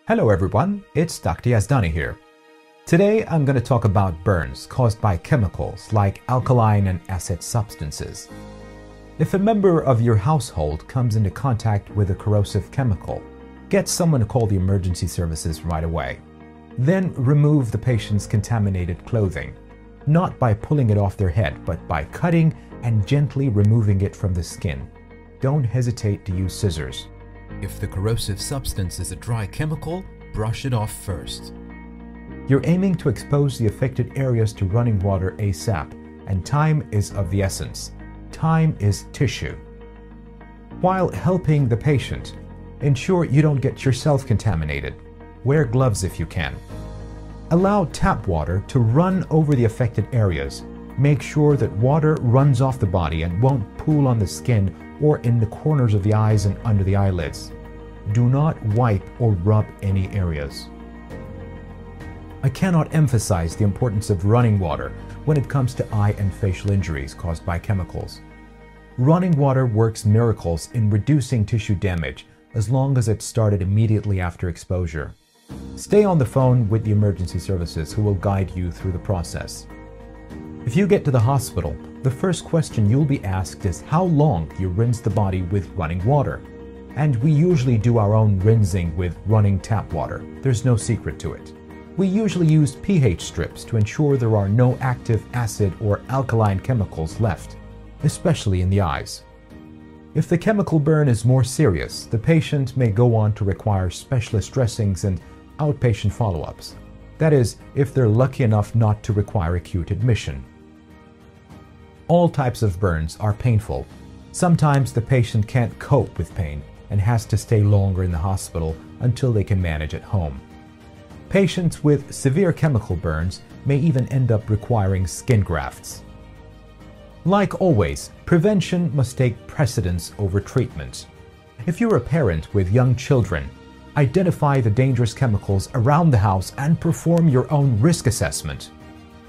Hello everyone, it's Dr. Yazdani here. Today I'm going to talk about burns caused by chemicals like alkaline and acid substances. If a member of your household comes into contact with a corrosive chemical, get someone to call the emergency services right away. Then remove the patient's contaminated clothing, not by pulling it off their head, but by cutting and gently removing it from the skin. Don't hesitate to use scissors. If the corrosive substance is a dry chemical, brush it off first. You're aiming to expose the affected areas to running water ASAP, and time is of the essence. Time is tissue. While helping the patient, ensure you don't get yourself contaminated. Wear gloves if you can. Allow tap water to run over the affected areas. Make sure that water runs off the body and won't pool on the skin or in the corners of the eyes and under the eyelids. Do not wipe or rub any areas. I cannot emphasize the importance of running water when it comes to eye and facial injuries caused by chemicals. Running water works miracles in reducing tissue damage as long as it started immediately after exposure. Stay on the phone with the emergency services who will guide you through the process. If you get to the hospital, the first question you'll be asked is how long you rinse the body with running water. And we usually do our own rinsing with running tap water. There's no secret to it. We usually use pH strips to ensure there are no active acid or alkaline chemicals left, especially in the eyes. If the chemical burn is more serious, the patient may go on to require specialist dressings and outpatient follow-ups. That is, if they're lucky enough not to require acute admission. All types of burns are painful. Sometimes the patient can't cope with pain and has to stay longer in the hospital until they can manage at home. Patients with severe chemical burns may even end up requiring skin grafts. Like always, prevention must take precedence over treatment. If you're a parent with young children, identify the dangerous chemicals around the house and perform your own risk assessment.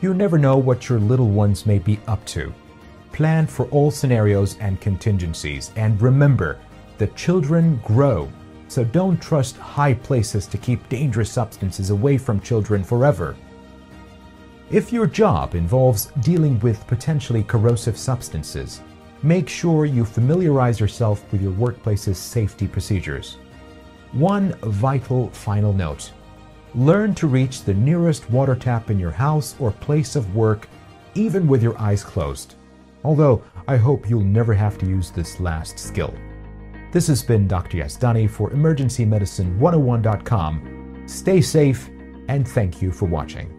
You never know what your little ones may be up to. Plan for all scenarios and contingencies, and remember that children grow, so don't trust high places to keep dangerous substances away from children forever. If your job involves dealing with potentially corrosive substances, make sure you familiarize yourself with your workplace's safety procedures. One vital final note: learn to reach the nearest water tap in your house or place of work, even with your eyes closed. Although, I hope you'll never have to use this last skill. This has been Dr. Yazdani for EmergencyMedicine101.com. Stay safe, and thank you for watching.